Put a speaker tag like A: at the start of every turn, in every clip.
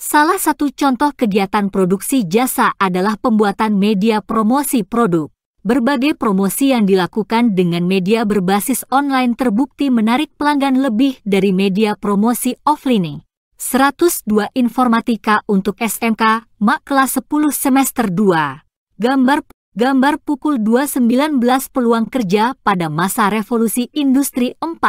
A: Salah satu contoh kegiatan produksi jasa adalah pembuatan media promosi produk. Berbagai promosi yang dilakukan dengan media berbasis online terbukti menarik pelanggan lebih dari media promosi offline. 102 Informatika untuk SMK, Mak kelas 10 semester 2. Gambar pukul 2.19 peluang kerja pada masa revolusi industri 4.0.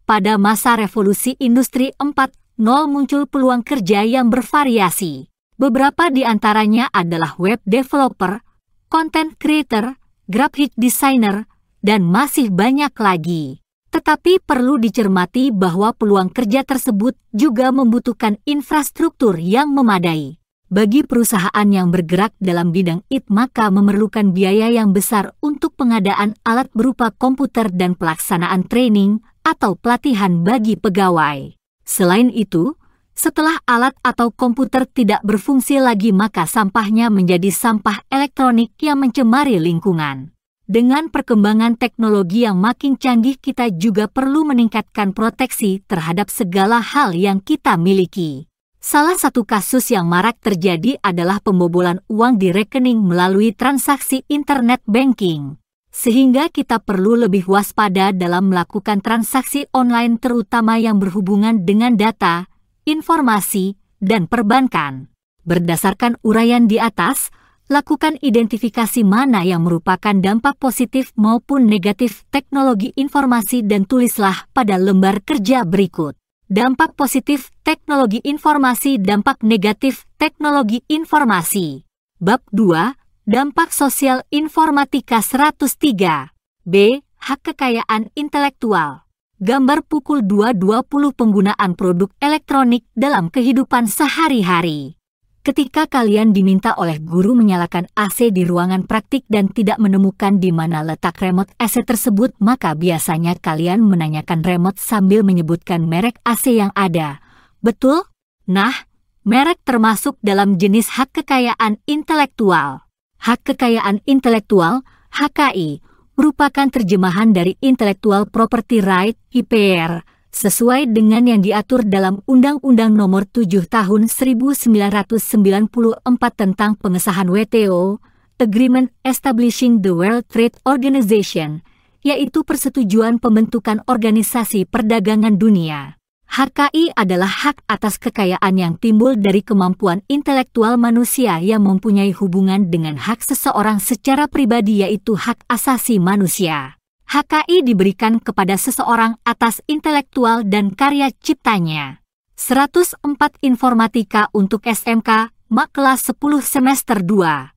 A: Pada masa revolusi industri 4.0 muncul peluang kerja yang bervariasi. Beberapa di antaranya adalah web developer, content creator, graphic designer, dan masih banyak lagi. Tetapi perlu dicermati bahwa peluang kerja tersebut juga membutuhkan infrastruktur yang memadai. Bagi perusahaan yang bergerak dalam bidang IT maka memerlukan biaya yang besar untuk pengadaan alat berupa komputer dan pelaksanaan training atau pelatihan bagi pegawai. Selain itu, setelah alat atau komputer tidak berfungsi lagi maka sampahnya menjadi sampah elektronik yang mencemari lingkungan. Dengan perkembangan teknologi yang makin canggih kita juga perlu meningkatkan proteksi terhadap segala hal yang kita miliki. Salah satu kasus yang marak terjadi adalah pembobolan uang di rekening melalui transaksi internet banking. Sehingga kita perlu lebih waspada dalam melakukan transaksi online terutama yang berhubungan dengan data, informasi, dan perbankan. Berdasarkan uraian di atas, lakukan identifikasi mana yang merupakan dampak positif maupun negatif teknologi informasi dan tulislah pada lembar kerja berikut. Dampak positif teknologi informasi, dampak negatif teknologi informasi. Bab 2, Dampak Sosial Informatika 103. B. Hak kekayaan intelektual. Gambar pukul 2.20 penggunaan produk elektronik dalam kehidupan sehari-hari. Ketika kalian diminta oleh guru menyalakan AC di ruangan praktik dan tidak menemukan di mana letak remote AC tersebut, maka biasanya kalian menanyakan remote sambil menyebutkan merek AC yang ada. Betul? Nah, merek termasuk dalam jenis hak kekayaan intelektual. Hak kekayaan intelektual, HKI, merupakan terjemahan dari Intellectual Property Right, IPR, sesuai dengan yang diatur dalam Undang-Undang Nomor 7 Tahun 1994 tentang pengesahan WTO, Agreement Establishing the World Trade Organization, yaitu persetujuan pembentukan organisasi perdagangan dunia. HKI adalah hak atas kekayaan yang timbul dari kemampuan intelektual manusia yang mempunyai hubungan dengan hak seseorang secara pribadi yaitu hak asasi manusia. HKI diberikan kepada seseorang atas intelektual dan karya ciptanya. 104 Informatika untuk SMK, Mak kelas 10 semester 2.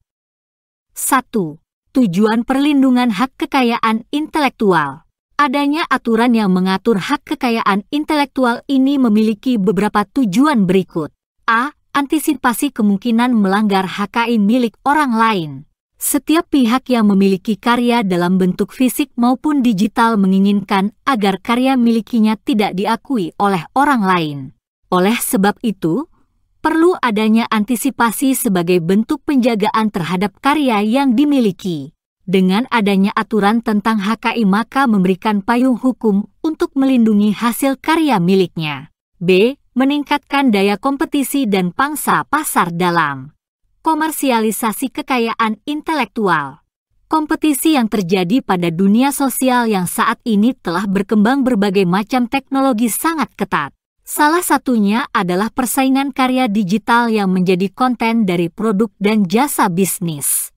A: 1. Tujuan perlindungan hak kekayaan intelektual. Adanya aturan yang mengatur hak kekayaan intelektual ini memiliki beberapa tujuan berikut. A. Antisipasi kemungkinan melanggar HKI milik orang lain. Setiap pihak yang memiliki karya dalam bentuk fisik maupun digital menginginkan agar karya milikinya tidak diakui oleh orang lain. Oleh sebab itu, perlu adanya antisipasi sebagai bentuk penjagaan terhadap karya yang dimiliki. Dengan adanya aturan tentang HKI maka memberikan payung hukum untuk melindungi hasil karya miliknya. B. Meningkatkan daya kompetisi dan pangsa pasar dalam komersialisasi kekayaan intelektual. Kompetisi yang terjadi pada dunia sosial yang saat ini telah berkembang berbagai macam teknologi sangat ketat. Salah satunya adalah persaingan karya digital yang menjadi konten dari produk dan jasa bisnis.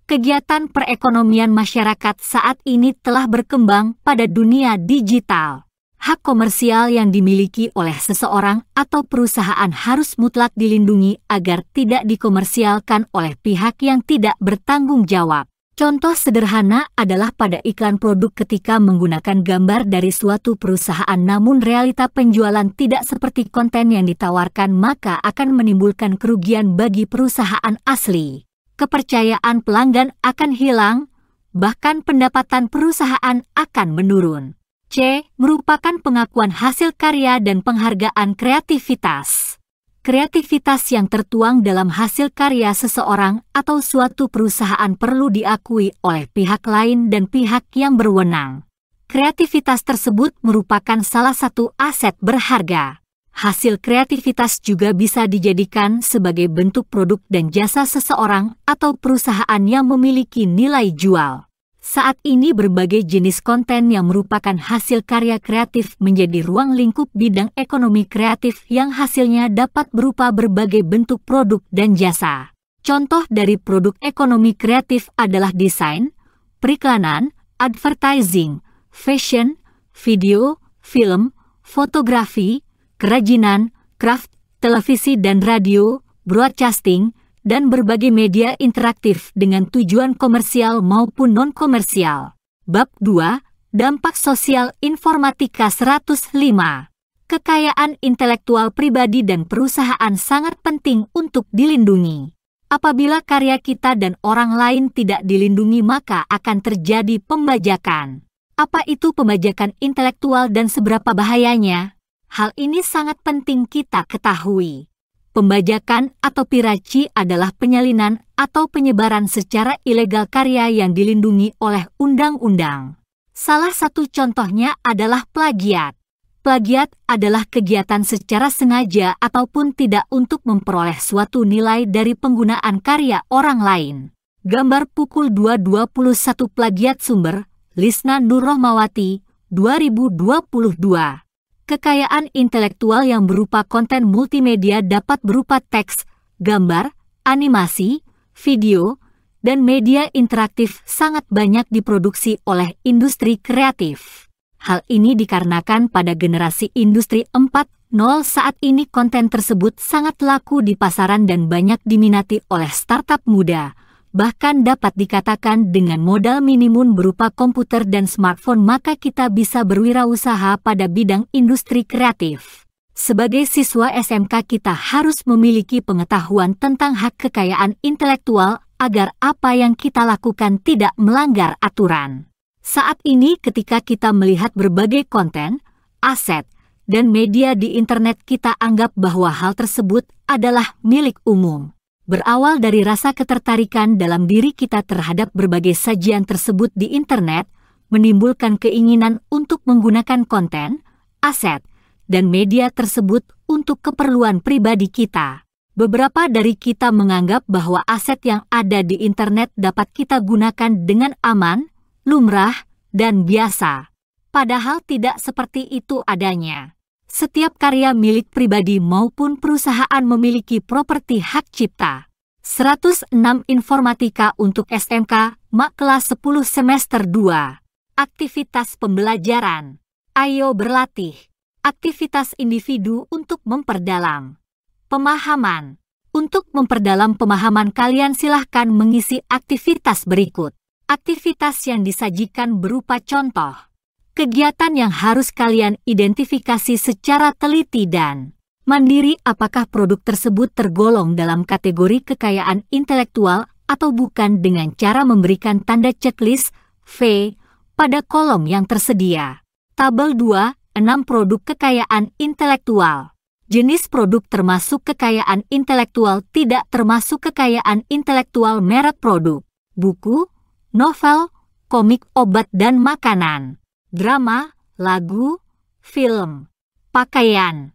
A: Kegiatan perekonomian masyarakat saat ini telah berkembang pada dunia digital. Hak komersial yang dimiliki oleh seseorang atau perusahaan harus mutlak dilindungi agar tidak dikomersialkan oleh pihak yang tidak bertanggung jawab. Contoh sederhana adalah pada iklan produk ketika menggunakan gambar dari suatu perusahaan namun realita penjualan tidak seperti konten yang ditawarkan maka akan menimbulkan kerugian bagi perusahaan asli. Kepercayaan pelanggan akan hilang, bahkan pendapatan perusahaan akan menurun. C. Merupakan pengakuan hasil karya dan penghargaan kreativitas. Kreativitas yang tertuang dalam hasil karya seseorang atau suatu perusahaan perlu diakui oleh pihak lain dan pihak yang berwenang. Kreativitas tersebut merupakan salah satu aset berharga. Hasil kreativitas juga bisa dijadikan sebagai bentuk produk dan jasa seseorang atau perusahaan yang memiliki nilai jual. Saat ini berbagai jenis konten yang merupakan hasil karya kreatif menjadi ruang lingkup bidang ekonomi kreatif yang hasilnya dapat berupa berbagai bentuk produk dan jasa. Contoh dari produk ekonomi kreatif adalah desain, periklanan, advertising, fashion, video, film, fotografi, kerajinan, craft, televisi dan radio, broadcasting, dan berbagai media interaktif dengan tujuan komersial maupun non-komersial. Bab 2, Dampak Sosial Informatika 105. Kekayaan intelektual pribadi dan perusahaan sangat penting untuk dilindungi. Apabila karya kita dan orang lain tidak dilindungi maka akan terjadi pembajakan. Apa itu pembajakan intelektual dan seberapa bahayanya? Hal ini sangat penting kita ketahui. Pembajakan atau piraci adalah penyalinan atau penyebaran secara ilegal karya yang dilindungi oleh undang-undang. Salah satu contohnya adalah plagiat. Plagiat adalah kegiatan secara sengaja ataupun tidak untuk memperoleh suatu nilai dari penggunaan karya orang lain. Gambar pukul 2.21 plagiat sumber, Lisna Nurrohmawati, 2022. Kekayaan intelektual yang berupa konten multimedia dapat berupa teks, gambar, animasi, video, dan media interaktif sangat banyak diproduksi oleh industri kreatif. Hal ini dikarenakan pada generasi industri 4.0 saat ini konten tersebut sangat laku di pasaran dan banyak diminati oleh startup muda. Bahkan dapat dikatakan dengan modal minimum berupa komputer dan smartphone maka kita bisa berwirausaha pada bidang industri kreatif. Sebagai siswa SMK kita harus memiliki pengetahuan tentang hak kekayaan intelektual agar apa yang kita lakukan tidak melanggar aturan. Saat ini ketika kita melihat berbagai konten, aset, dan media di internet kita anggap bahwa hal tersebut adalah milik umum. Berawal dari rasa ketertarikan dalam diri kita terhadap berbagai sajian tersebut di internet, menimbulkan keinginan untuk menggunakan konten, aset, dan media tersebut untuk keperluan pribadi kita. Beberapa dari kita menganggap bahwa aset yang ada di internet dapat kita gunakan dengan aman, lumrah, dan biasa. Padahal tidak seperti itu adanya. Setiap karya milik pribadi maupun perusahaan memiliki properti hak cipta. 106 Informatika untuk SMK, Mak kelas 10 semester 2. Aktivitas pembelajaran. Ayo berlatih. Aktivitas individu untuk memperdalam pemahaman. Untuk memperdalam pemahaman kalian silahkan mengisi aktivitas berikut. Aktivitas yang disajikan berupa contoh. Kegiatan yang harus kalian identifikasi secara teliti dan mandiri apakah produk tersebut tergolong dalam kategori kekayaan intelektual atau bukan dengan cara memberikan tanda checklist V pada kolom yang tersedia. Tabel 2, 6 produk kekayaan intelektual. Jenis produk termasuk kekayaan intelektual tidak termasuk kekayaan intelektual merek produk, buku, novel, komik, obat dan makanan. Drama, lagu, film, pakaian,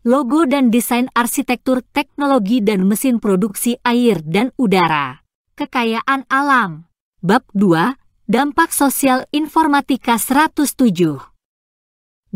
A: logo dan desain arsitektur, teknologi dan mesin produksi air dan udara. Kekayaan alam. Bab 2, Dampak Sosial Informatika 107. 2.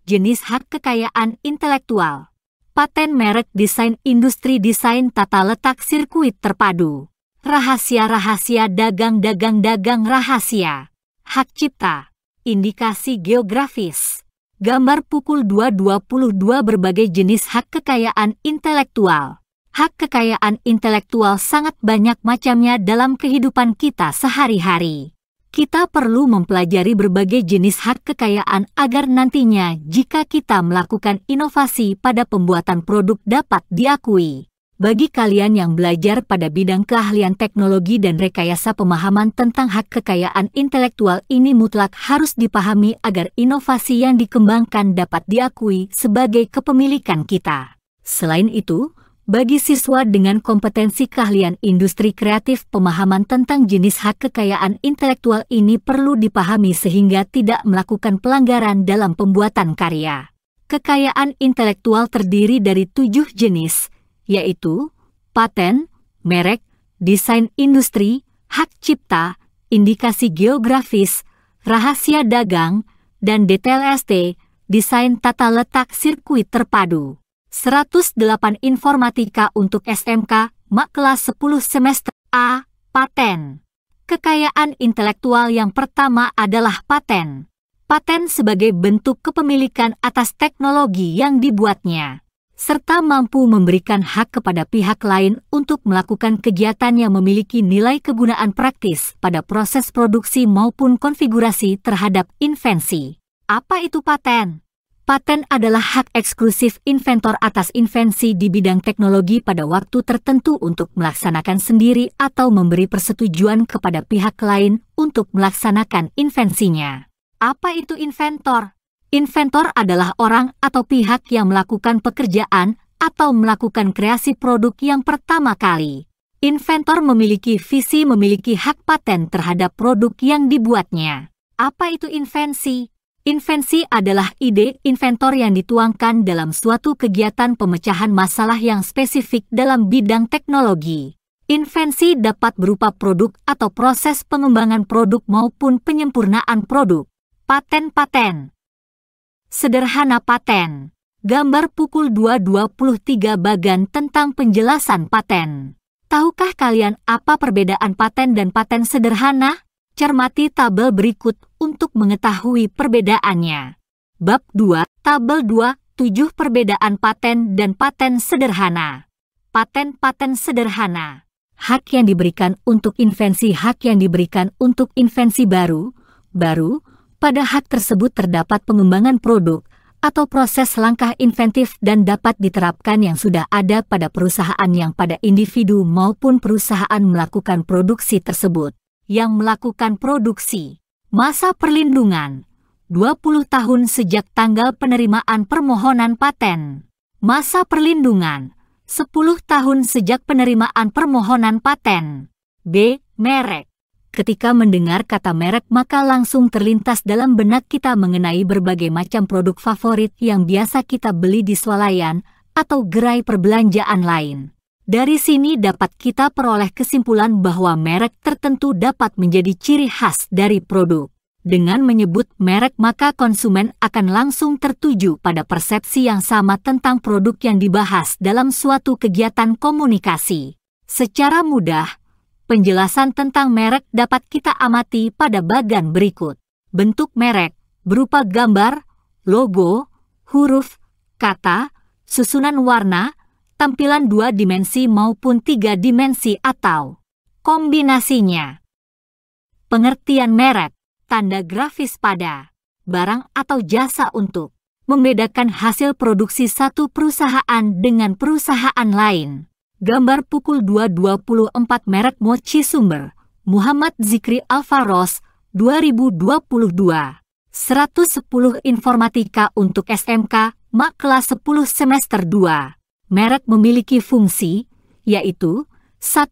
A: Jenis hak kekayaan intelektual. Paten merek, desain industri, desain tata letak, sirkuit terpadu. Rahasia-rahasia dagang rahasia. Hak cipta, indikasi geografis, gambar pukul 2.22 berbagai jenis hak kekayaan intelektual. Hak kekayaan intelektual sangat banyak macamnya dalam kehidupan kita sehari-hari. Kita perlu mempelajari berbagai jenis hak kekayaan agar nantinya jika kita melakukan inovasi pada pembuatan produk dapat diakui. Bagi kalian yang belajar pada bidang keahlian teknologi dan rekayasa, pemahaman tentang hak kekayaan intelektual ini mutlak harus dipahami agar inovasi yang dikembangkan dapat diakui sebagai kepemilikan kita. Selain itu, bagi siswa dengan kompetensi keahlian industri kreatif, pemahaman tentang jenis hak kekayaan intelektual ini perlu dipahami sehingga tidak melakukan pelanggaran dalam pembuatan karya. Kekayaan intelektual terdiri dari 7 jenis, yaitu paten, merek, desain industri, hak cipta, indikasi geografis, rahasia dagang, dan detail ST, desain tata letak sirkuit terpadu. 108 informatika untuk SMK, MAK kelas 10 semester A. Paten. Kekayaan intelektual yang pertama adalah paten. Paten sebagai bentuk kepemilikan atas teknologi yang dibuatnya, serta mampu memberikan hak kepada pihak lain untuk melakukan kegiatan yang memiliki nilai kegunaan praktis pada proses produksi maupun konfigurasi terhadap invensi. Apa itu paten? Paten adalah hak eksklusif inventor atas invensi di bidang teknologi pada waktu tertentu untuk melaksanakan sendiri atau memberi persetujuan kepada pihak lain untuk melaksanakan invensinya. Apa itu inventor? Inventor adalah orang atau pihak yang melakukan pekerjaan atau melakukan kreasi produk yang pertama kali. Inventor memiliki visi memiliki hak paten terhadap produk yang dibuatnya. Apa itu invensi? Invensi adalah ide inventor yang dituangkan dalam suatu kegiatan pemecahan masalah yang spesifik dalam bidang teknologi. Invensi dapat berupa produk atau proses pengembangan produk maupun penyempurnaan produk. Paten-paten. Sederhana paten. Gambar pukul 2.23 bagan tentang penjelasan paten. Tahukah kalian apa perbedaan paten dan paten sederhana? Cermati tabel berikut untuk mengetahui perbedaannya. Bab 2, Tabel 2, 7 perbedaan paten dan paten sederhana. Paten-paten sederhana. Hak yang diberikan untuk invensi. Hak yang diberikan untuk invensi baru. Pada hak tersebut terdapat pengembangan produk atau proses langkah inventif dan dapat diterapkan yang sudah ada pada perusahaan yang pada individu maupun perusahaan melakukan produksi tersebut. Yang melakukan produksi. Masa perlindungan 20 tahun sejak tanggal penerimaan permohonan paten. Masa perlindungan 10 tahun sejak penerimaan permohonan paten. B. Merek. Ketika mendengar kata merek maka langsung terlintas dalam benak kita mengenai berbagai macam produk favorit yang biasa kita beli di swalayan atau gerai perbelanjaan lain. Dari sini dapat kita peroleh kesimpulan bahwa merek tertentu dapat menjadi ciri khas dari produk. Dengan menyebut merek maka konsumen akan langsung tertuju pada persepsi yang sama tentang produk yang dibahas dalam suatu kegiatan komunikasi. Secara mudah, penjelasan tentang merek dapat kita amati pada bagan berikut. Bentuk merek berupa gambar, logo, huruf, kata, susunan warna, tampilan 2 dimensi maupun 3 dimensi atau kombinasinya. Pengertian merek, tanda grafis pada barang atau jasa untuk membedakan hasil produksi satu perusahaan dengan perusahaan lain. Gambar pukul 2.24 merek Mochi Sumber, Muhammad Zikri Alfaros, 2022. 110 informatika untuk SMK, MAK kelas 10 semester 2. Merek memiliki fungsi, yaitu 1.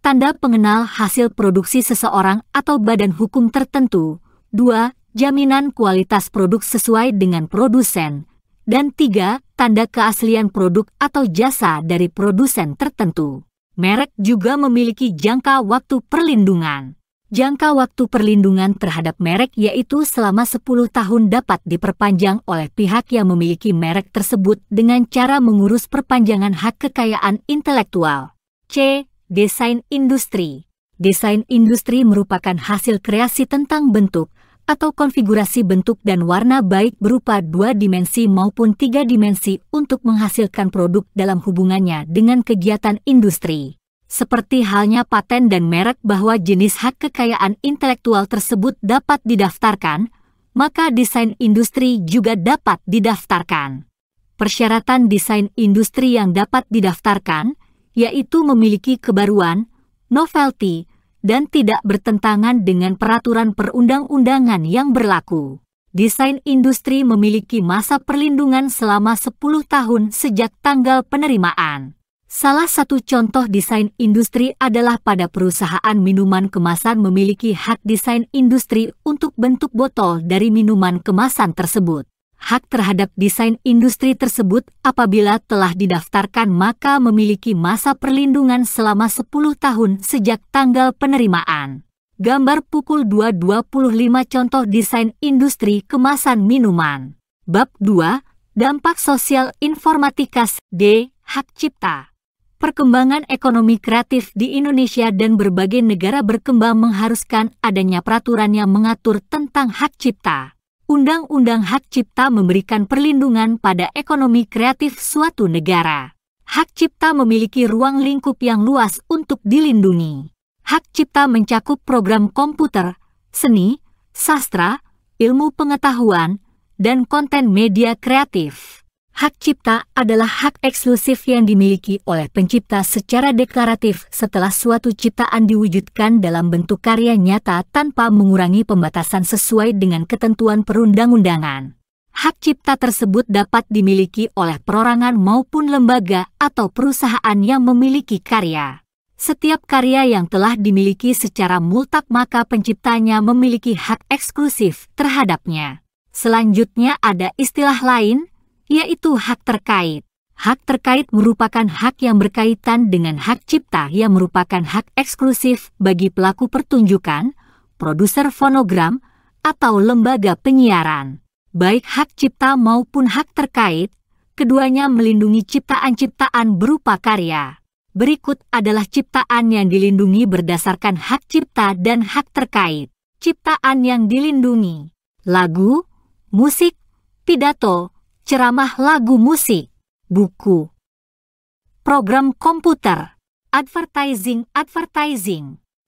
A: Tanda pengenal hasil produksi seseorang atau badan hukum tertentu. 2. Jaminan kualitas produk sesuai dengan produsen. Dan 3. Tanda keaslian produk atau jasa dari produsen tertentu. Merek juga memiliki jangka waktu perlindungan. Jangka waktu perlindungan terhadap merek yaitu selama 10 tahun dapat diperpanjang oleh pihak yang memiliki merek tersebut dengan cara mengurus perpanjangan hak kekayaan intelektual. C. Desain industri. Desain industri merupakan hasil kreasi tentang bentuk atau konfigurasi bentuk dan warna baik berupa 2 dimensi maupun 3 dimensi untuk menghasilkan produk dalam hubungannya dengan kegiatan industri. Seperti halnya paten dan merek bahwa jenis hak kekayaan intelektual tersebut dapat didaftarkan, maka desain industri juga dapat didaftarkan. Persyaratan desain industri yang dapat didaftarkan, yaitu memiliki kebaruan, novelty, dan tidak bertentangan dengan peraturan perundang-undangan yang berlaku. Desain industri memiliki masa perlindungan selama 10 tahun sejak tanggal penerimaan. Salah satu contoh desain industri adalah pada perusahaan minuman kemasan memiliki hak desain industri untuk bentuk botol dari minuman kemasan tersebut. Hak terhadap desain industri tersebut apabila telah didaftarkan maka memiliki masa perlindungan selama 10 tahun sejak tanggal penerimaan. Gambar pukul 2.25 contoh desain industri kemasan minuman. Bab 2, Dampak Sosial Informatika D. Hak Cipta. Perkembangan ekonomi kreatif di Indonesia dan berbagai negara berkembang mengharuskan adanya peraturan yang mengatur tentang hak cipta. Undang-undang hak cipta memberikan perlindungan pada ekonomi kreatif suatu negara. Hak cipta memiliki ruang lingkup yang luas untuk dilindungi. Hak cipta mencakup program komputer, seni, sastra, ilmu pengetahuan, dan konten media kreatif. Hak cipta adalah hak eksklusif yang dimiliki oleh pencipta secara deklaratif setelah suatu ciptaan diwujudkan dalam bentuk karya nyata tanpa mengurangi pembatasan sesuai dengan ketentuan perundang-undangan. Hak cipta tersebut dapat dimiliki oleh perorangan maupun lembaga atau perusahaan yang memiliki karya. Setiap karya yang telah dimiliki secara mutlak maka penciptanya memiliki hak eksklusif terhadapnya. Selanjutnya ada istilah lain, yaitu hak terkait. Hak terkait merupakan hak yang berkaitan dengan hak cipta yang merupakan hak eksklusif bagi pelaku pertunjukan, produser fonogram, atau lembaga penyiaran. Baik hak cipta maupun hak terkait, keduanya melindungi ciptaan-ciptaan berupa karya. Berikut adalah ciptaan yang dilindungi berdasarkan hak cipta dan hak terkait. Ciptaan yang dilindungi: lagu, musik, pidato, ceramah lagu musik, buku, program komputer, advertising,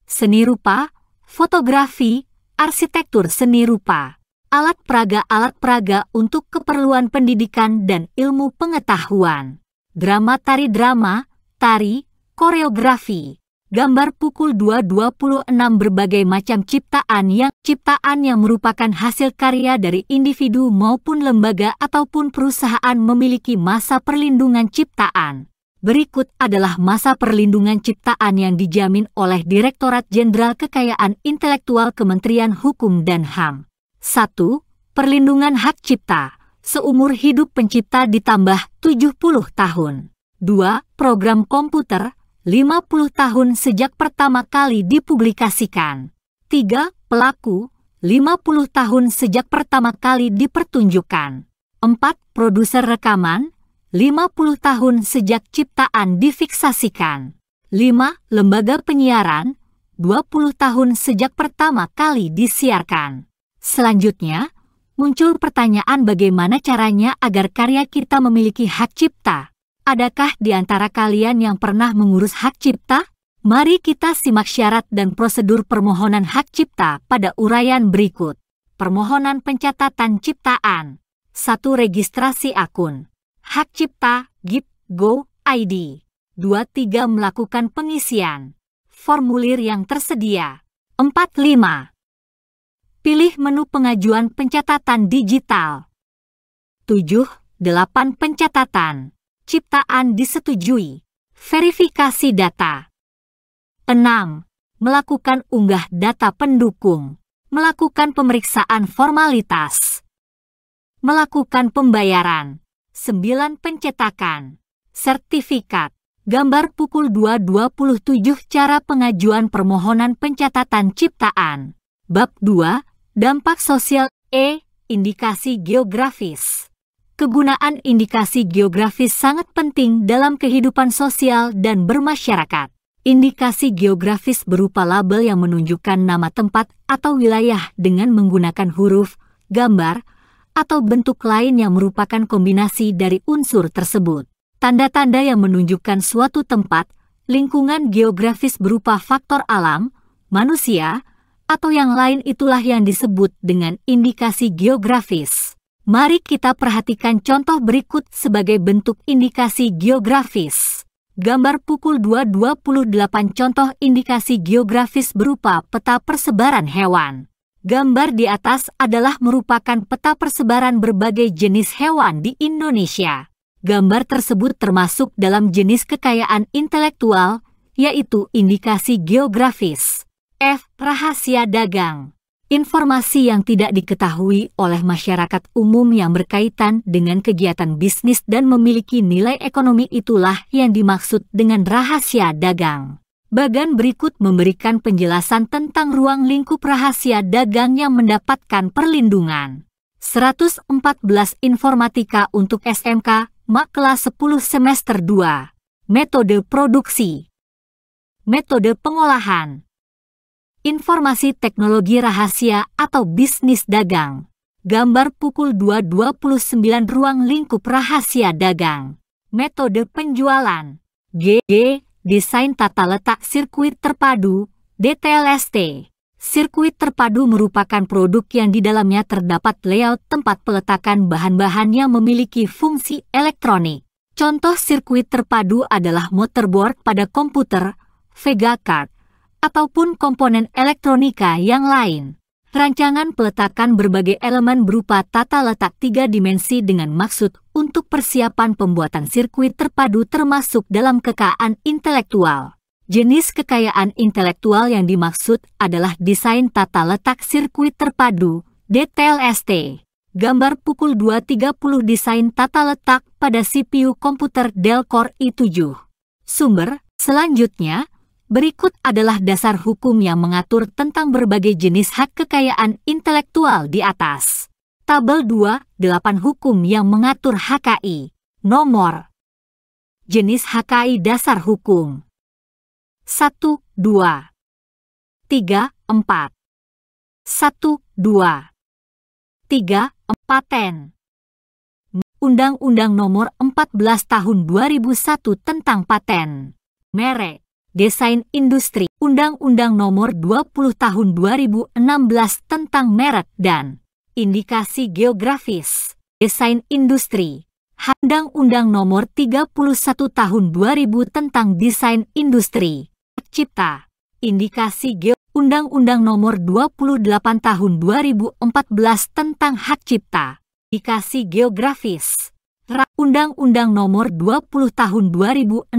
A: seni rupa, fotografi, arsitektur seni rupa, alat peraga untuk keperluan pendidikan dan ilmu pengetahuan, drama, tari, koreografi. Gambar pukul 2.26 berbagai macam ciptaan yang merupakan hasil karya dari individu maupun lembaga ataupun perusahaan memiliki masa perlindungan ciptaan. Berikut adalah masa perlindungan ciptaan yang dijamin oleh Direktorat Jenderal Kekayaan Intelektual Kementerian Hukum dan HAM. 1. Perlindungan hak cipta. Seumur hidup pencipta ditambah 70 tahun. 2. Program komputer 50 tahun sejak pertama kali dipublikasikan. 3. Pelaku 50 tahun sejak pertama kali dipertunjukkan. 4. Produser rekaman 50 tahun sejak ciptaan difiksasikan. 5. Lembaga penyiaran 20 tahun sejak pertama kali disiarkan. Selanjutnya, muncul pertanyaan bagaimana caranya agar karya kita memiliki hak cipta. Adakah di antara kalian yang pernah mengurus hak cipta? Mari kita simak syarat dan prosedur permohonan hak cipta pada uraian berikut. Permohonan pencatatan ciptaan. 1. Registrasi akun. Hak cipta, GIP.go, ID. 2. Melakukan pengisian formulir yang tersedia. 4. Pilih menu pengajuan pencatatan digital. 7. Pencatatan ciptaan disetujui. Verifikasi data. 6. Melakukan unggah data pendukung. Melakukan pemeriksaan formalitas. Melakukan pembayaran. 9. Pencetakan sertifikat. Gambar pukul 2.27 cara pengajuan permohonan pencatatan ciptaan. Bab 2. Dampak sosial E. Indikasi geografis. Kegunaan indikasi geografis sangat penting dalam kehidupan sosial dan bermasyarakat. Indikasi geografis berupa label yang menunjukkan nama tempat atau wilayah dengan menggunakan huruf, gambar, atau bentuk lain yang merupakan kombinasi dari unsur tersebut. Tanda-tanda yang menunjukkan suatu tempat, lingkungan geografis berupa faktor alam, manusia, atau yang lain itulah yang disebut dengan indikasi geografis. Mari kita perhatikan contoh berikut sebagai bentuk indikasi geografis. Gambar pukul 2.28 contoh indikasi geografis berupa peta persebaran hewan. Gambar di atas adalah merupakan peta persebaran berbagai jenis hewan di Indonesia. Gambar tersebut termasuk dalam jenis kekayaan intelektual, yaitu indikasi geografis. F. Rahasia dagang. Informasi yang tidak diketahui oleh masyarakat umum yang berkaitan dengan kegiatan bisnis dan memiliki nilai ekonomi itulah yang dimaksud dengan rahasia dagang. Bagan berikut memberikan penjelasan tentang ruang lingkup rahasia dagang yang mendapatkan perlindungan. 114 Informatika untuk SMK, Mak kelas 10 semester 2. Metode produksi. Metode pengolahan. Informasi teknologi rahasia atau bisnis dagang. Gambar pukul 2.29 ruang lingkup rahasia dagang. Metode penjualan. G. Desain tata letak sirkuit terpadu, DTLST. Sirkuit terpadu merupakan produk yang di dalamnya terdapat layout tempat peletakan bahan-bahan yang memiliki fungsi elektronik. Contoh sirkuit terpadu adalah motherboard pada komputer, Vega card, ataupun komponen elektronika yang lain. Rancangan peletakan berbagai elemen berupa tata letak 3 dimensi dengan maksud untuk persiapan pembuatan sirkuit terpadu termasuk dalam kekayaan intelektual. Jenis kekayaan intelektual yang dimaksud adalah desain tata letak sirkuit terpadu, DTLST. Gambar pukul 2.30 desain tata letak pada CPU komputer Dell Core i7. Sumber, selanjutnya, berikut adalah dasar hukum yang mengatur tentang berbagai jenis hak kekayaan intelektual di atas. Tabel 2, 8 hukum yang mengatur HKI. Nomor. Jenis HKI dasar hukum. 1, 2, 3, 4. 1, 2, 3, paten. Undang-Undang Nomor 14 Tahun 2001 tentang paten. Merek. Desain industri, Undang-Undang Nomor 20 Tahun 2016 tentang merek dan indikasi geografis, desain industri, Undang-Undang Nomor 31 Tahun 2000 tentang desain industri, hak cipta, indikasi Undang-Undang Nomor 28 Tahun 2014 tentang hak cipta, indikasi geografis. Undang-Undang Nomor 20 Tahun 2016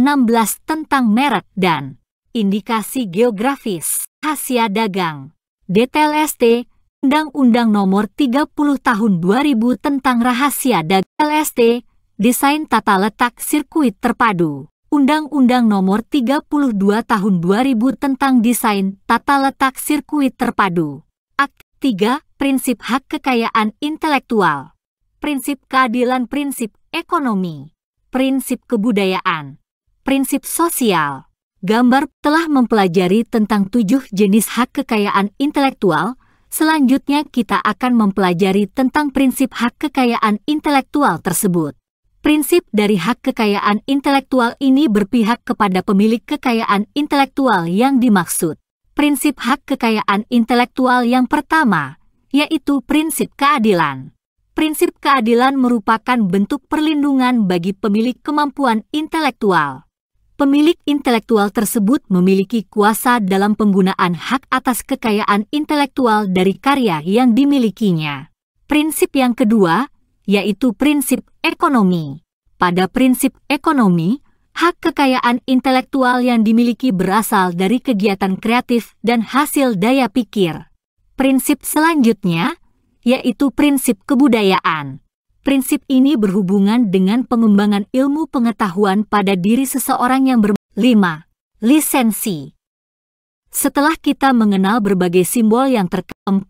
A: tentang merek dan indikasi geografis, rahasia dagang, DTLST, Undang-Undang Nomor 30 Tahun 2000 tentang rahasia dagang, DTLST, desain tata letak sirkuit terpadu, Undang-Undang Nomor 32 Tahun 2000 tentang desain tata letak sirkuit terpadu. Akte 3, prinsip hak kekayaan intelektual. Prinsip keadilan, prinsip ekonomi, prinsip kebudayaan, prinsip sosial. Gambar telah mempelajari tentang 7 jenis hak kekayaan intelektual. Selanjutnya kita akan mempelajari tentang prinsip hak kekayaan intelektual tersebut. Prinsip dari hak kekayaan intelektual ini berpihak kepada pemilik kekayaan intelektual yang dimaksud. Prinsip hak kekayaan intelektual yang pertama, yaitu prinsip keadilan. Prinsip keadilan merupakan bentuk perlindungan bagi pemilik kemampuan intelektual. Pemilik intelektual tersebut memiliki kuasa dalam penggunaan hak atas kekayaan intelektual dari karya yang dimilikinya. Prinsip yang kedua, yaitu prinsip ekonomi. Pada prinsip ekonomi, hak kekayaan intelektual yang dimiliki berasal dari kegiatan kreatif dan hasil daya pikir. Prinsip selanjutnya, yaitu prinsip kebudayaan. Prinsip ini berhubungan dengan pengembangan ilmu pengetahuan pada diri seseorang yang 5. Lisensi. Setelah kita mengenal berbagai simbol yang 4.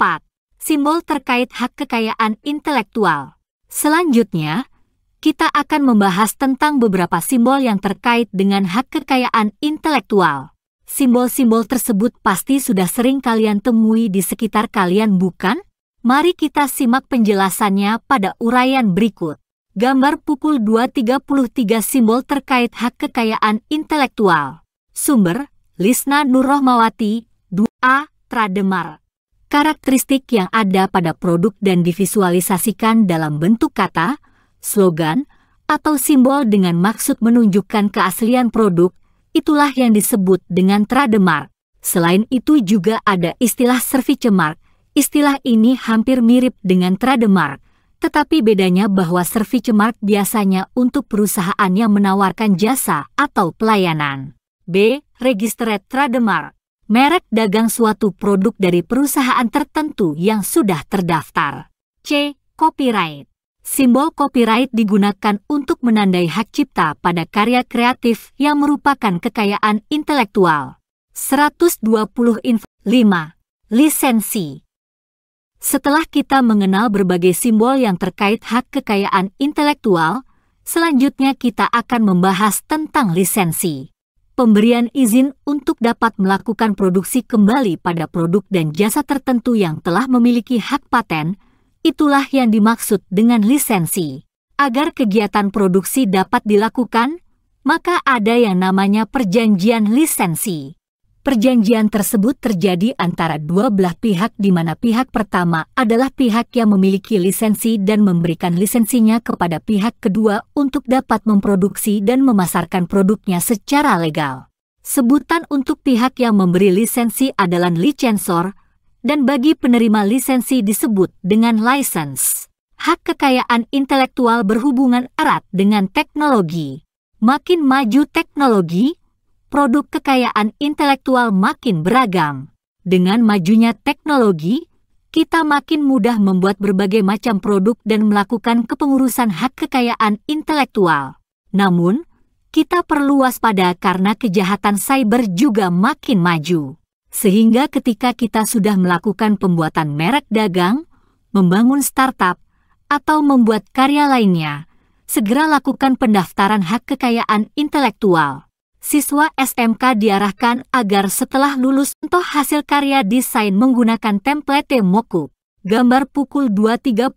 A: Simbol terkait hak kekayaan intelektual. Selanjutnya, kita akan membahas tentang beberapa simbol yang terkait dengan hak kekayaan intelektual. Simbol-simbol tersebut pasti sudah sering kalian temui di sekitar kalian, bukan? Mari kita simak penjelasannya pada uraian berikut. Gambar pukul 2.33 simbol terkait hak kekayaan intelektual. Sumber, Lisna Nurrohmawati, 2A, Trademark. Karakteristik yang ada pada produk dan divisualisasikan dalam bentuk kata, slogan, atau simbol dengan maksud menunjukkan keaslian produk, itulah yang disebut dengan trademark. Selain itu juga ada istilah service mark. Istilah ini hampir mirip dengan trademark, tetapi bedanya bahwa service mark biasanya untuk perusahaan yang menawarkan jasa atau pelayanan. B. Registered trademark. Merek dagang suatu produk dari perusahaan tertentu yang sudah terdaftar. C. Copyright. Simbol copyright digunakan untuk menandai hak cipta pada karya kreatif yang merupakan kekayaan intelektual. 120 5. Lisensi. Setelah kita mengenal berbagai simbol yang terkait hak kekayaan intelektual, selanjutnya kita akan membahas tentang lisensi. Pemberian izin untuk dapat melakukan produksi kembali pada produk dan jasa tertentu yang telah memiliki hak paten, itulah yang dimaksud dengan lisensi. Agar kegiatan produksi dapat dilakukan, maka ada yang namanya perjanjian lisensi. Perjanjian tersebut terjadi antara dua belah pihak di mana pihak pertama adalah pihak yang memiliki lisensi dan memberikan lisensinya kepada pihak kedua untuk dapat memproduksi dan memasarkan produknya secara legal. Sebutan untuk pihak yang memberi lisensi adalah licensor, dan bagi penerima lisensi disebut dengan license. Hak kekayaan intelektual berhubungan erat dengan teknologi. Makin maju teknologi, produk kekayaan intelektual makin beragam. Dengan majunya teknologi, kita makin mudah membuat berbagai macam produk dan melakukan kepengurusan hak kekayaan intelektual. Namun, kita perlu waspada karena kejahatan cyber juga makin maju. Sehingga ketika kita sudah melakukan pembuatan merek dagang, membangun startup, atau membuat karya lainnya, segera lakukan pendaftaran hak kekayaan intelektual. Siswa SMK diarahkan agar setelah lulus contoh hasil karya desain menggunakan template mockup. Gambar pukul 2.35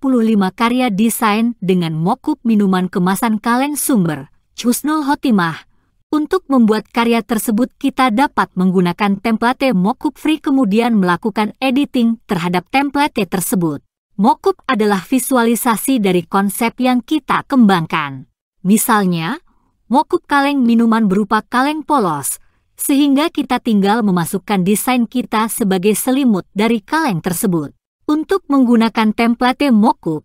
A: karya desain dengan mockup minuman kemasan kaleng sumber, Husnul Khotimah. Untuk membuat karya tersebut kita dapat menggunakan template mockup free kemudian melakukan editing terhadap template tersebut. Mockup adalah visualisasi dari konsep yang kita kembangkan. Misalnya, mockup kaleng minuman berupa kaleng polos, sehingga kita tinggal memasukkan desain kita sebagai selimut dari kaleng tersebut. Untuk menggunakan template mockup,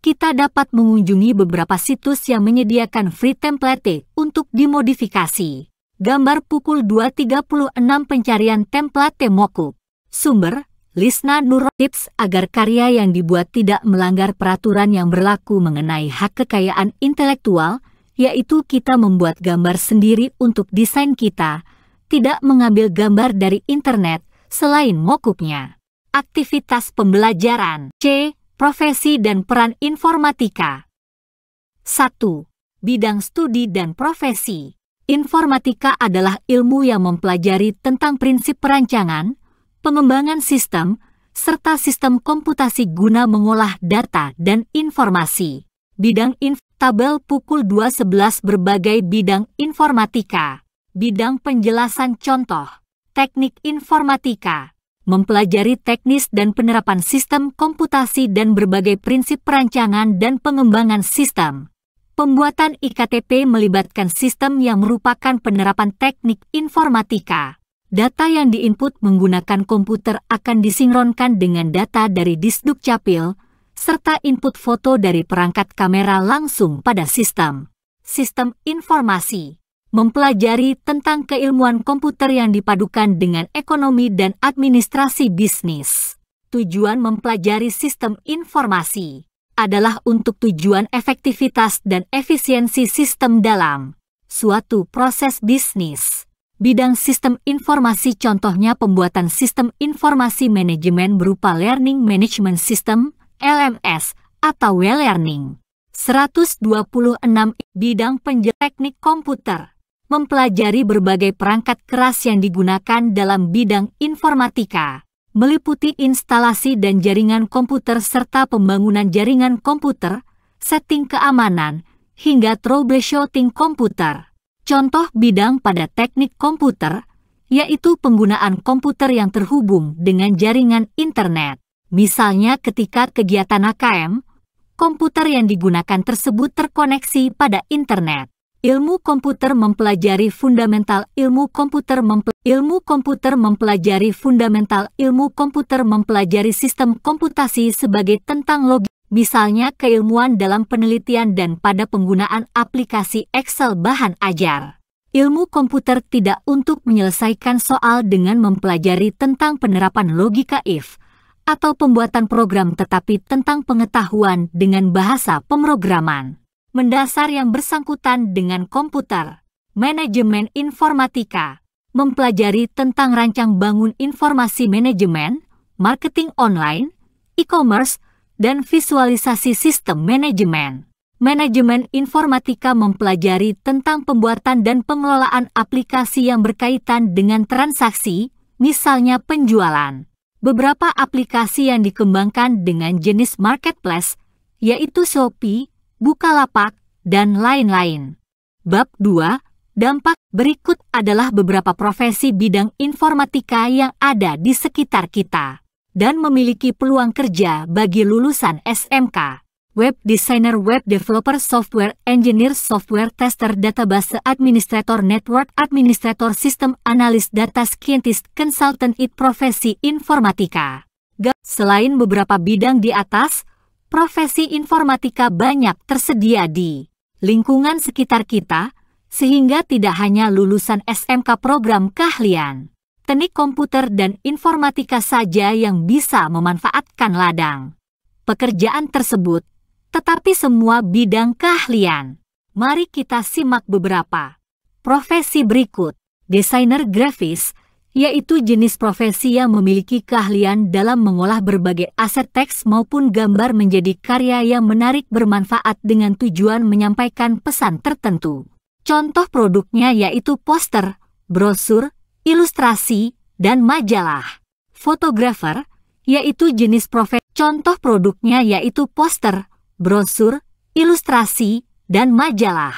A: kita dapat mengunjungi beberapa situs yang menyediakan free template untuk dimodifikasi. Gambar pukul 2.36 pencarian template mockup. Sumber, Lisna Nur. Tips agar karya yang dibuat tidak melanggar peraturan yang berlaku mengenai hak kekayaan intelektual, yaitu kita membuat gambar sendiri untuk desain kita, tidak mengambil gambar dari internet selain mockupnya. Aktivitas pembelajaran. C. Profesi dan peran informatika. 1. Bidang studi dan profesi. Informatika adalah ilmu yang mempelajari tentang prinsip perancangan, pengembangan sistem, serta sistem komputasi guna mengolah data dan informasi. Bidang tabel pukul 2.11 berbagai bidang informatika. Bidang penjelasan contoh. Teknik informatika. Mempelajari teknis dan penerapan sistem komputasi dan berbagai prinsip perancangan dan pengembangan sistem. Pembuatan IKTP melibatkan sistem yang merupakan penerapan teknik informatika. Data yang diinput menggunakan komputer akan disinkronkan dengan data dari disduk capil, serta input foto dari perangkat kamera langsung pada sistem. Sistem informasi mempelajari tentang keilmuan komputer yang dipadukan dengan ekonomi dan administrasi bisnis. Tujuan mempelajari sistem informasi adalah untuk tujuan efektivitas dan efisiensi sistem dalam suatu proses bisnis. Bidang sistem informasi contohnya pembuatan sistem informasi manajemen berupa Learning Management System, LMS, atau e-learning. 126. Bidang teknik komputer mempelajari berbagai perangkat keras yang digunakan dalam bidang informatika, meliputi instalasi dan jaringan komputer serta pembangunan jaringan komputer, setting keamanan, hingga troubleshooting komputer. Contoh bidang pada teknik komputer, yaitu penggunaan komputer yang terhubung dengan jaringan internet. Misalnya ketika kegiatan AKM, komputer yang digunakan tersebut terkoneksi pada internet. Ilmu komputer mempelajari fundamental ilmu komputer mempelajari fundamental ilmu komputer mempelajari sistem komputasi sebagai tentang logik. Misalnya keilmuan dalam penelitian dan pada penggunaan aplikasi Excel bahan ajar. Ilmu komputer tidak untuk menyelesaikan soal dengan mempelajari tentang penerapan logika if atau pembuatan program, tetapi tentang pengetahuan dengan bahasa pemrograman mendasar yang bersangkutan dengan komputer. Manajemen informatika mempelajari tentang rancang bangun informasi manajemen, marketing online, e-commerce, dan visualisasi sistem manajemen. Manajemen informatika mempelajari tentang pembuatan dan pengelolaan aplikasi yang berkaitan dengan transaksi, misalnya penjualan. Beberapa aplikasi yang dikembangkan dengan jenis marketplace, yaitu Shopee, Bukalapak, dan lain-lain. Bab 2, dampak. Berikut adalah beberapa profesi bidang informatika yang ada di sekitar kita dan memiliki peluang kerja bagi lulusan SMK. Web designer, web developer, software engineer, software tester, database administrator, network administrator, system analyst, data scientist, consultant, profesi informatika. Selain beberapa bidang di atas, profesi informatika banyak tersedia di lingkungan sekitar kita, sehingga tidak hanya lulusan SMK program keahlian teknik komputer dan informatika saja yang bisa memanfaatkan ladang pekerjaan tersebut, tetapi semua bidang keahlian. Mari kita simak beberapa profesi berikut. Desainer grafis, yaitu jenis profesi yang memiliki keahlian dalam mengolah berbagai aset teks maupun gambar menjadi karya yang menarik bermanfaat dengan tujuan menyampaikan pesan tertentu. Contoh produknya yaitu poster, brosur, ilustrasi, dan majalah. Fotografer, yaitu jenis profesi. Contoh produknya yaitu poster, brosur, ilustrasi, dan majalah.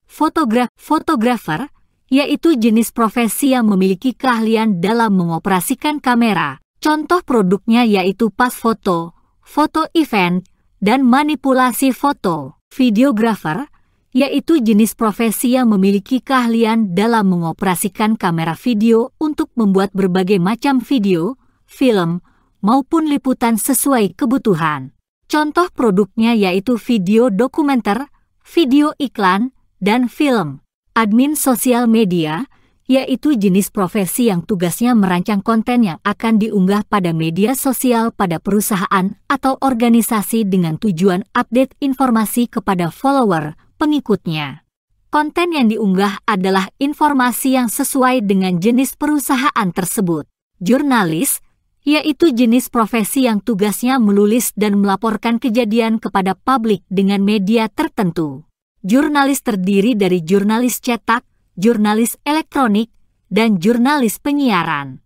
A: Fotografer, yaitu jenis profesi yang memiliki keahlian dalam mengoperasikan kamera. Contoh produknya yaitu pas foto, foto event, dan manipulasi foto. Videografer, yaitu jenis profesi yang memiliki keahlian dalam mengoperasikan kamera video untuk membuat berbagai macam video, film, maupun liputan sesuai kebutuhan. Contoh produknya yaitu video dokumenter, video iklan, dan film. Admin sosial media, yaitu jenis profesi yang tugasnya merancang konten yang akan diunggah pada media sosial pada perusahaan atau organisasi dengan tujuan update informasi kepada follower, pengikutnya. Konten yang diunggah adalah informasi yang sesuai dengan jenis perusahaan tersebut. Jurnalis, yaitu jenis profesi yang tugasnya menulis dan melaporkan kejadian kepada publik dengan media tertentu. Jurnalis terdiri dari jurnalis cetak, jurnalis elektronik, dan jurnalis penyiaran.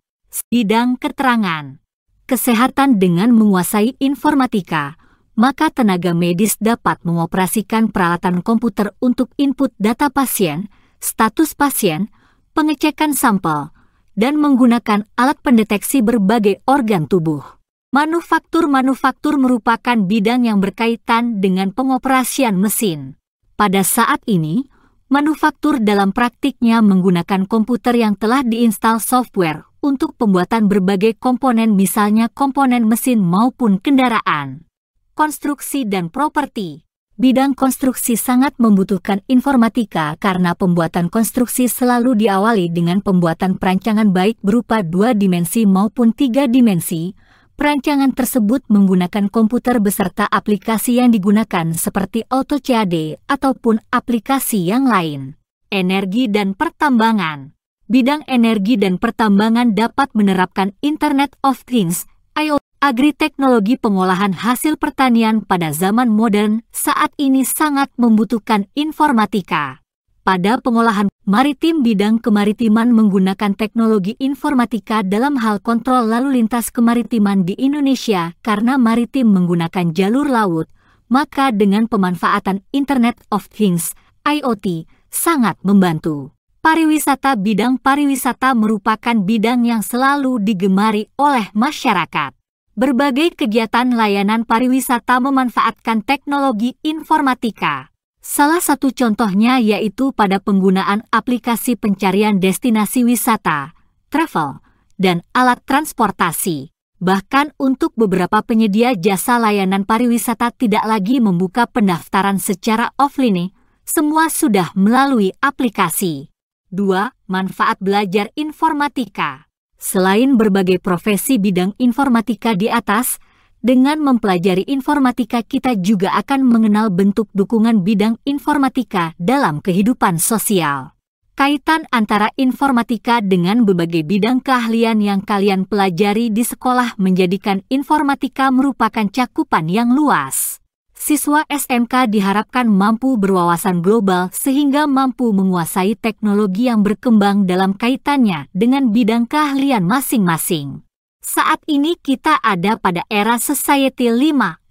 A: Bidang keterangan. Kesehatan. Dengan menguasai informatika, maka tenaga medis dapat mengoperasikan peralatan komputer untuk input data pasien, status pasien, pengecekan sampel, dan menggunakan alat pendeteksi berbagai organ tubuh. Manufaktur merupakan bidang yang berkaitan dengan pengoperasian mesin. Pada saat ini, manufaktur dalam praktiknya menggunakan komputer yang telah diinstal software untuk pembuatan berbagai komponen, misalnya komponen mesin maupun kendaraan. Konstruksi dan properti. Bidang konstruksi sangat membutuhkan informatika karena pembuatan konstruksi selalu diawali dengan pembuatan perancangan baik berupa 2 dimensi maupun 3 dimensi. Perancangan tersebut menggunakan komputer beserta aplikasi yang digunakan seperti AutoCAD ataupun aplikasi yang lain. Energi dan pertambangan. Bidang energi dan pertambangan dapat menerapkan Internet of Things, IoT. Agri-teknologi pengolahan hasil pertanian pada zaman modern saat ini sangat membutuhkan informatika. Pada pengolahan maritim, bidang kemaritiman menggunakan teknologi informatika dalam hal kontrol lalu lintas kemaritiman di Indonesia karena maritim menggunakan jalur laut, maka dengan pemanfaatan Internet of Things, IoT, sangat membantu. Pariwisata. Bidang pariwisata merupakan bidang yang selalu digemari oleh masyarakat. Berbagai kegiatan layanan pariwisata memanfaatkan teknologi informatika. Salah satu contohnya yaitu pada penggunaan aplikasi pencarian destinasi wisata, travel, dan alat transportasi. Bahkan untuk beberapa penyedia jasa layanan pariwisata tidak lagi membuka pendaftaran secara offline, semua sudah melalui aplikasi. 2. Manfaat belajar informatika. Selain berbagai profesi bidang informatika di atas, dengan mempelajari informatika kita juga akan mengenal bentuk dukungan bidang informatika dalam kehidupan sosial. Kaitan antara informatika dengan berbagai bidang keahlian yang kalian pelajari di sekolah menjadikan informatika merupakan cakupan yang luas. Siswa SMK diharapkan mampu berwawasan global sehingga mampu menguasai teknologi yang berkembang dalam kaitannya dengan bidang keahlian masing-masing. Saat ini kita ada pada era Society 5.0.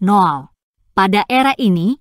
A: Pada era ini,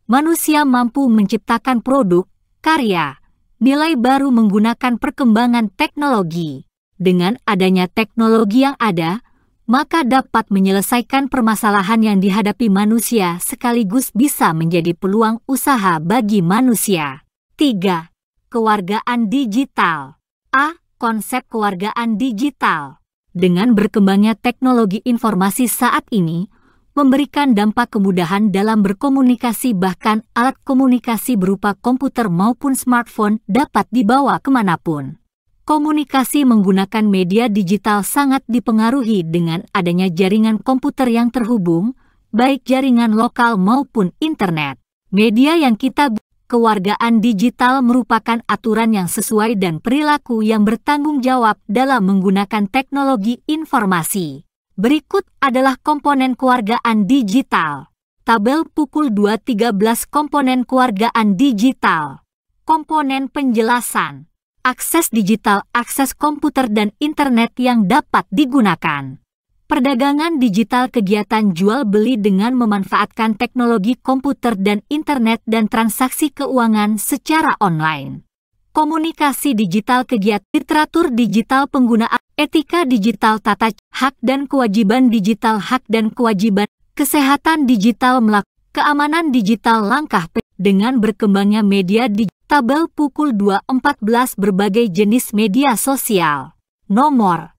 A: manusia mampu menciptakan produk, karya, nilai baru menggunakan perkembangan teknologi. Dengan adanya teknologi yang ada, maka dapat menyelesaikan permasalahan yang dihadapi manusia sekaligus bisa menjadi peluang usaha bagi manusia. 3. Kewargaan digital. A. Konsep kewargaan digital. Dengan berkembangnya teknologi informasi saat ini, memberikan dampak kemudahan dalam berkomunikasi, bahkan alat komunikasi berupa komputer maupun smartphone dapat dibawa kemanapun. Komunikasi menggunakan media digital sangat dipengaruhi dengan adanya jaringan komputer yang terhubung, baik jaringan lokal maupun internet. Media yang kita kewargaan digital merupakan aturan yang sesuai dan perilaku yang bertanggung jawab dalam menggunakan teknologi informasi. Berikut adalah komponen kewargaan digital. Tabel pukul 2.13 komponen kewargaan digital. Komponen penjelasan. Akses digital, akses komputer dan internet yang dapat digunakan. Perdagangan digital, kegiatan jual beli dengan memanfaatkan teknologi komputer dan internet dan transaksi keuangan secara online. Komunikasi digital, kegiatan literatur digital, penggunaan etika digital, tata hak dan kewajiban digital, hak dan kewajiban, kesehatan digital, keamanan digital, langkah dengan berkembangnya media digital. Tabel pukul 2.14 berbagai jenis media sosial. Nomor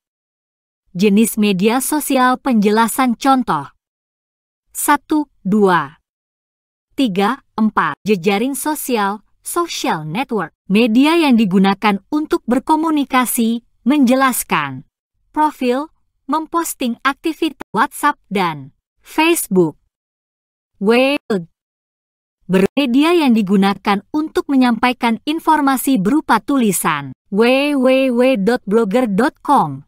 A: jenis media sosial, penjelasan contoh. 1, 2, 3, 4. Jejaring sosial, social network. Media yang digunakan untuk berkomunikasi, menjelaskan. Profil, memposting aktivitas WhatsApp dan Facebook. Web. Bermedia yang digunakan untuk menyampaikan informasi berupa tulisan. www.blogger.com.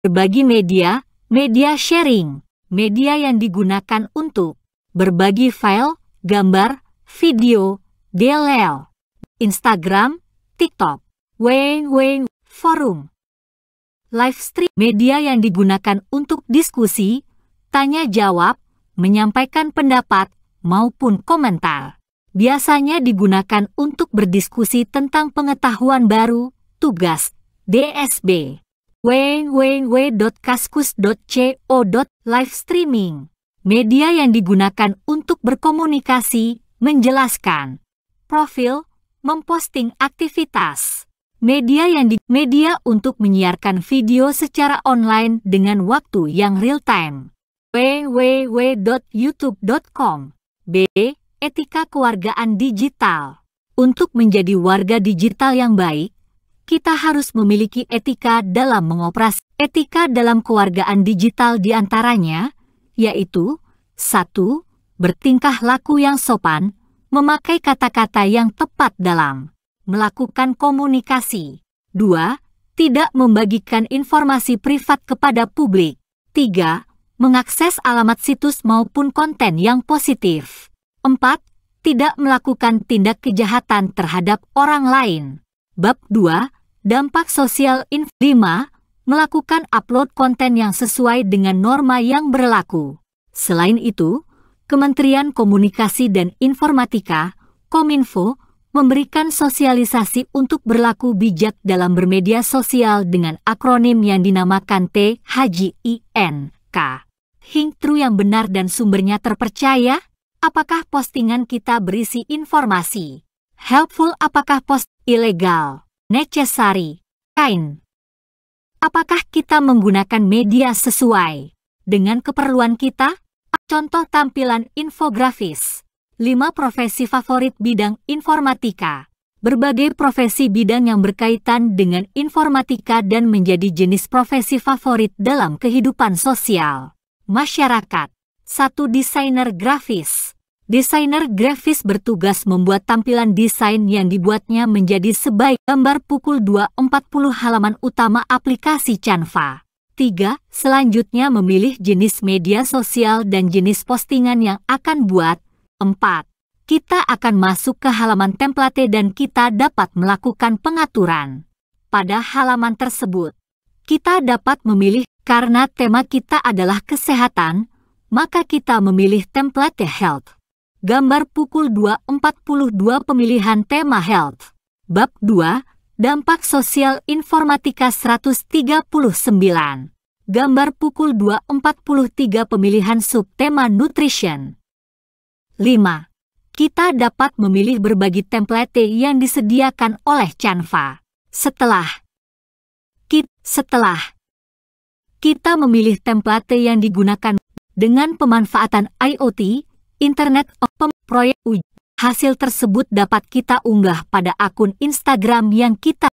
A: Berbagi media, media sharing. Media yang digunakan untuk berbagi file, gambar, video, DLL. Instagram, TikTok, forum. Live stream. Media yang digunakan untuk diskusi, tanya jawab, menyampaikan pendapat, maupun komentar. Biasanya digunakan untuk berdiskusi tentang pengetahuan baru, tugas, DSB. www.kaskus.co. Live streaming. Media yang digunakan untuk berkomunikasi, menjelaskan. Profil, memposting aktivitas. Media untuk menyiarkan video secara online dengan waktu yang real time. www.youtube.com. B. Etika kewargaan digital. Untuk menjadi warga digital yang baik, kita harus memiliki etika dalam mengoperasi. Etika dalam kewargaan digital diantaranya, yaitu 1. Bertingkah laku yang sopan, memakai kata-kata yang tepat dalam melakukan komunikasi. 2. Tidak membagikan informasi privat kepada publik. 3. Mengakses alamat situs maupun konten yang positif. 4. Tidak melakukan tindak kejahatan terhadap orang lain. Bab 2. Dampak sosial. 5. Melakukan upload konten yang sesuai dengan norma yang berlaku. Selain itu, Kementerian Komunikasi dan Informatika, Kominfo, memberikan sosialisasi untuk berlaku bijak dalam bermedia sosial dengan akronim yang dinamakan THJINK. Hing true yang benar dan sumbernya terpercaya? Apakah postingan kita berisi informasi helpful? Apakah post ilegal? Necessary? Kind? Apakah kita menggunakan media sesuai dengan keperluan kita? Contoh tampilan infografis. 5 profesi favorit bidang informatika. berbagai profesi bidang yang berkaitan dengan informatika dan menjadi jenis profesi favorit dalam kehidupan sosial masyarakat. 1. Desainer grafis. Desainer grafis bertugas membuat tampilan desain yang dibuatnya menjadi sebaik gambar pukul 2.40 halaman utama aplikasi Canva. 3. Selanjutnya memilih jenis media sosial dan jenis postingan yang akan buat. 4. Kita akan masuk ke halaman template dan kita dapat melakukan pengaturan. Pada halaman tersebut, kita dapat memilih karena tema kita adalah kesehatan, maka kita memilih template health. Gambar pukul 2.42 pemilihan tema health. Bab 2. Dampak sosial informatika 139. Gambar pukul 2.43 pemilihan subtema nutrition. 5. Kita dapat memilih berbagi template yang disediakan oleh Canva. Setelah kita memilih template yang digunakan dengan pemanfaatan IoT, Internet of Proyek uji. Hasil tersebut dapat kita unggah pada akun Instagram yang kita